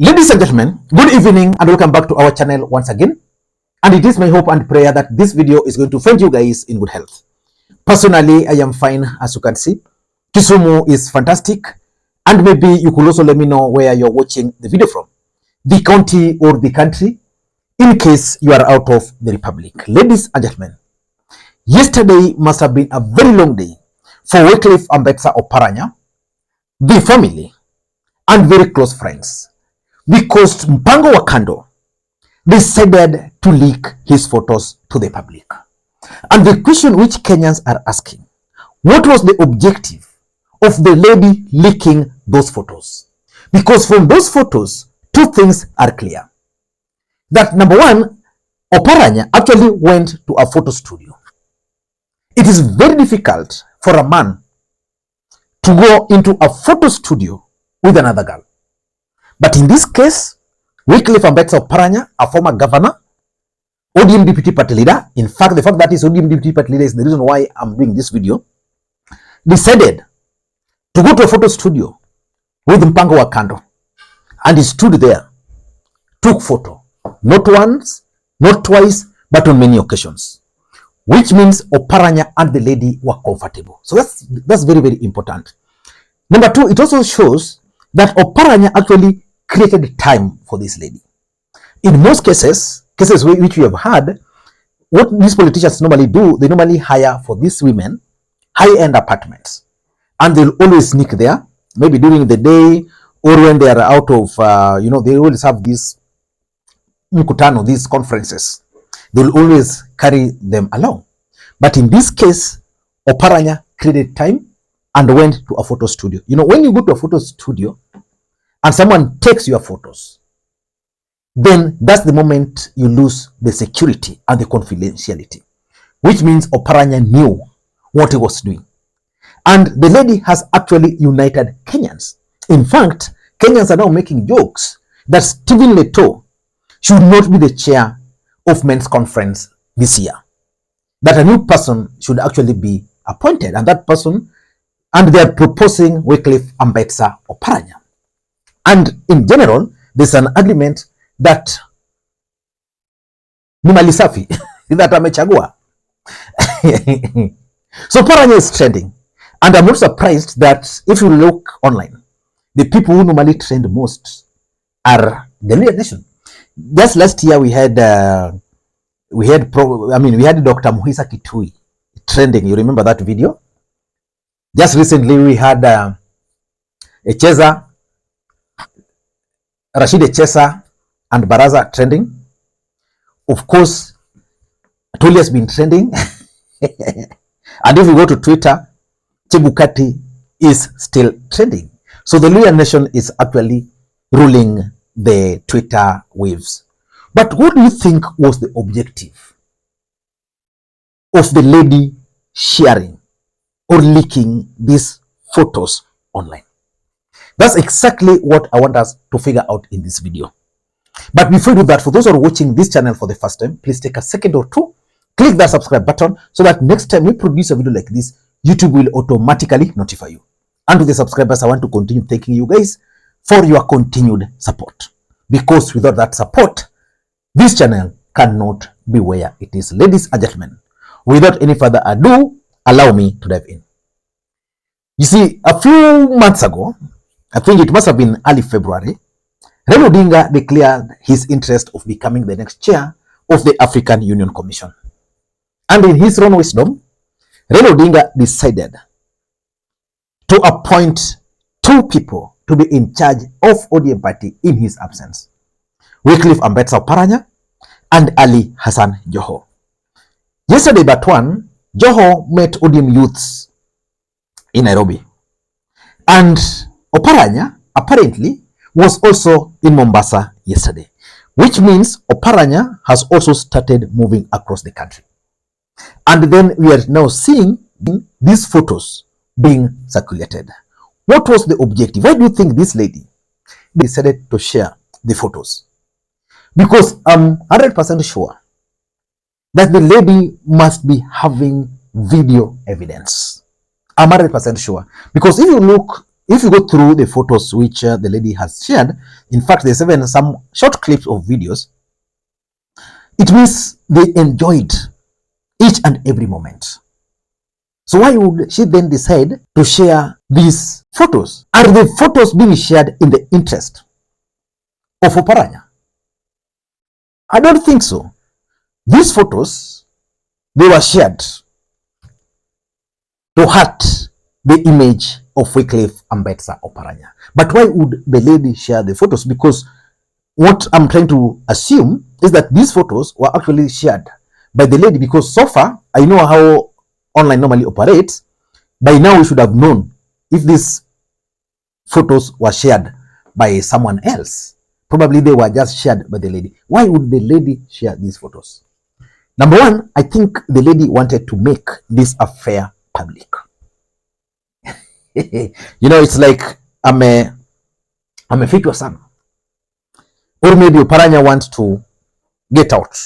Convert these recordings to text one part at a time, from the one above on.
Ladies and gentlemen, good evening and welcome back to our channel once again. And it is my hope and prayer that this video is going to find you guys in good health. Personally, I am fine, as you can see. Kisumu is fantastic. And maybe you could also let me know where you're watching the video from. The county or the country, in case you are out of the republic. Ladies and gentlemen, yesterday must have been a very long day for Wycliffe Oparanya, the family, and very close friends. Because Mpango wa Kando decided to leak his photos to the public. And the question which Kenyans are asking, what was the objective of the lady leaking those photos? Because from those photos, two things are clear. That number one, Oparanya actually went to a photo studio. It is very difficult for a man to go into a photo studio with another girl. But in this case, Wycliffe Oparanya, a former governor, ODM deputy party leader, in fact, the fact that he's ODM deputy party leader is the reason why I'm doing this video, decided to go to a photo studio with Mpango wa Kando. And he stood there, took photo, not once, not twice, but on many occasions. Which means Oparanya and the lady were comfortable. So that's very, very important. Number two, it also shows that Oparanya actually created time for this lady. In most cases which we have had, what these politicians normally do, they normally hire for these women high-end apartments. And they'll always sneak there, maybe during the day or when they are out of, they always have these mkutano, these conferences. They'll always carry them along. But in this case, Oparanya created time and went to a photo studio. You know, when you go to a photo studio and someone takes your photos, then that's the moment you lose the security and the confidentiality, which means Oparanya knew what he was doing. And the lady has actually united Kenyans. In fact, Kenyans are now making jokes that Stephen Leto should not be the chair of men's conference this year. That a new person should actually be appointed, and that person, and they are proposing Wycliffe Oparanya. And in general, there's an argument that ni mali safi that amechagua. So Oparanya is trending, and I'm not surprised that if you look online, the people who normally trend most are the Luhya nation. Just last year we had Dr. Muhisa Kitui trending. You remember that video? Just recently we had Rashid Echesa and Baraza trending. Of course, Tuli has been trending. And if you go to Twitter, Chebukati is still trending. So the Luhya nation is actually ruling the Twitter waves. But what do you think was the objective of the lady sharing or leaking these photos online? That's exactly what I want us to figure out in this video. But before we do that, for those who are watching this channel for the first time, please take a second or two, click that subscribe button so that next time we produce a video like this, YouTube will automatically notify you. And to the subscribers, I want to continue thanking you guys for your continued support. Because without that support, this channel cannot be where it is. Ladies and gentlemen, without any further ado, allow me to dive in. You see, a few months ago, I think it must have been early February, Raila Odinga declared his interest of becoming the next chair of the African Union Commission. And in his own wisdom, Raila Odinga decided to appoint two people to be in charge of ODM party in his absence. Wycliffe Oparanya and Ali Hassan Joho. Yesterday, but one, Joho met ODM youths in Nairobi. And Oparanya apparently was also in Mombasa yesterday, which means Oparanya has also started moving across the country. And then we are now seeing these photos being circulated. What was the objective? Why do you think this lady decided to share the photos? Because I'm 100% sure that the lady must be having video evidence. I'm 100% sure. Because if if you go through the photos which the lady has shared, in fact, there's even some short clips of videos, it means they enjoyed each and every moment. So why would she then decide to share these photos? Are the photos being shared in the interest of Oparanya? I don't think so. These photos, they were shared to hurt the image of Wycliffe Oparanya. But why would the lady share the photos? Because what I'm trying to assume is that these photos were actually shared by the lady, because so far, I know how online normally operates. By now, we should have known if these photos were shared by someone else. Probably they were just shared by the lady. Why would the lady share these photos? Number one, I think the lady wanted to make this affair public. You know, it's like amefichwa sana, or maybe Oparanya wants to get out.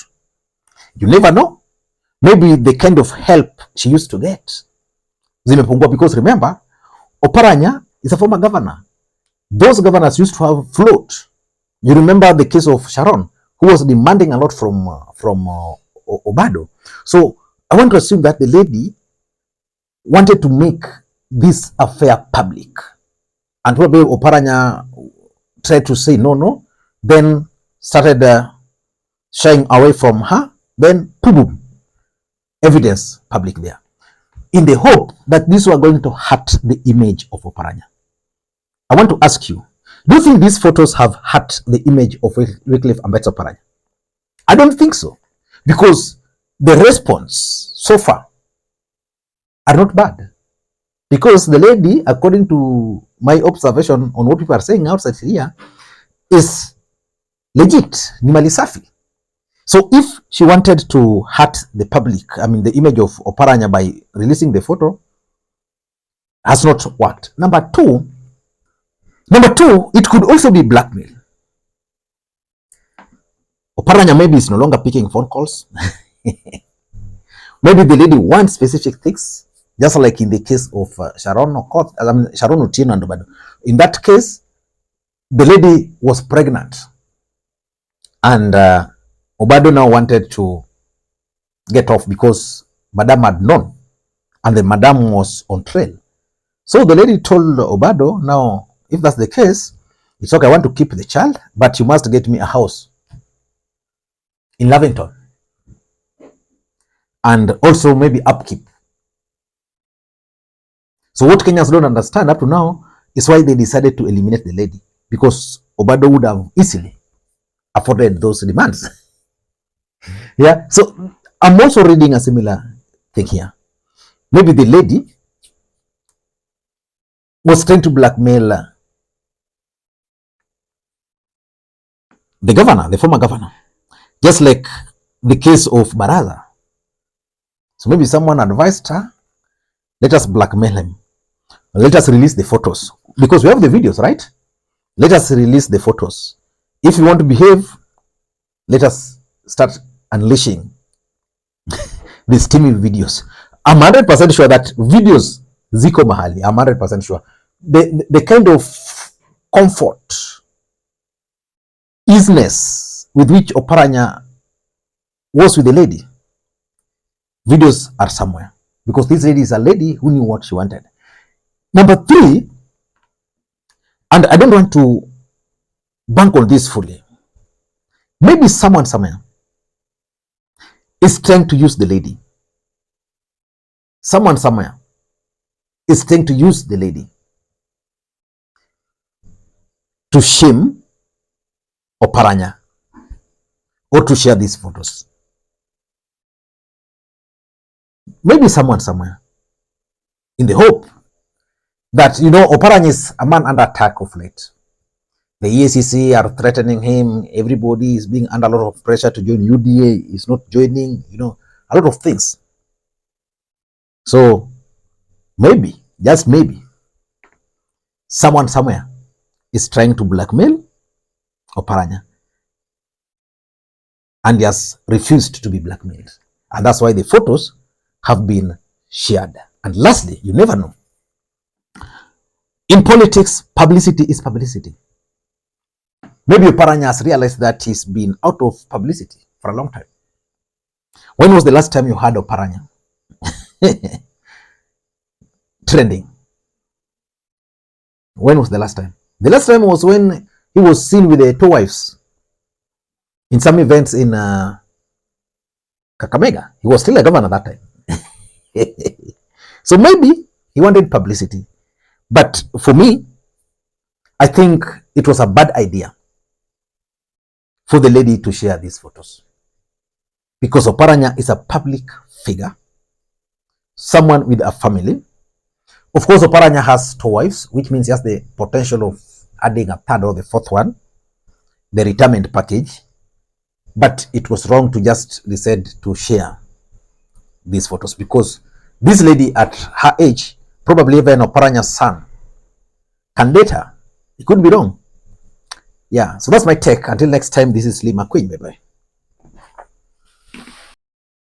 You never know. Maybe the kind of help she used to get zimepungua, because remember, Oparanya is a former governor. Those governors used to have float. You remember the case of Sharon, who was demanding a lot from Obado. So I want to assume that the lady wanted to make this affair public, and probably Oparanya tried to say no, then started shying away from her, then boom, evidence public there, in the hope that these were going to hurt the image of Oparanya. I want to ask you, do you think these photos have hurt the image of Wycliffe Oparanya? I don't think so, because the response so far are not bad. Because the lady, according to my observation on what people are saying outside here, is legit, ni mali safi. So if she wanted to hurt the public, I mean the image of Oparanya, by releasing the photo, has not worked. Number two, it could also be blackmail. Oparanya maybe is no longer picking phone calls. Maybe the lady wants specific things, just like in the case of Sharon Otieno and Obado. In that case, the lady was pregnant, and Obado now wanted to get off because Madam had known, and the Madam was on trail. So the lady told Obado, now, if that's the case, it's okay, I want to keep the child, but you must get me a house in Lavington, and also maybe upkeep. So what Kenyans don't understand up to now is why they decided to eliminate the lady, because Obado would have easily afforded those demands. Yeah, so I'm also reading a similar thing here. Maybe the lady was trying to blackmail the governor, the former governor, just like the case of Baraza. So maybe someone advised her, let us blackmail him. Let us release the photos, because we have the videos, right? Let us release the photos. If you want to behave, let us start unleashing the steamy videos. I'm 100% sure that videos ziko mahali. I'm 100% sure. The kind of comfort, easiness with which Oparanya was with the lady, videos are somewhere, because this lady is a lady who knew what she wanted. Number three, and I don't want to bank on this fully, maybe someone somewhere is trying to use the lady. Someone somewhere is trying to use the lady to shame Oparanya or to share these photos. Maybe someone somewhere, in the hope that, you know, Oparanya is a man under attack of late. The EACC are threatening him. Everybody is being under a lot of pressure to join UDA. He's not joining, you know, a lot of things. So maybe, just maybe, someone somewhere is trying to blackmail Oparanya, and he has refused to be blackmailed. And that's why the photos have been shared. And lastly, you never know, In politics, publicity is publicity. Maybe Oparanya has realized that he's been out of publicity for a long time. When was the last time you heard Oparanya trending? When was the last time? The last time was when he was seen with the two wives in some events in Kakamega. He was still a governor that time. So maybe he wanted publicity. But for me, I think it was a bad idea for the lady to share these photos. Because Oparanya is a public figure, someone with a family. Of course, Oparanya has two wives, which means he has the potential of adding a third or the fourth one, the retirement package. But it was wrong to just decide to share these photos, because this lady at her age, probably even Oparanya's son, can date her. It could be wrong. Yeah, so that's my take. Until next time, this is Makwiny. Bye-bye.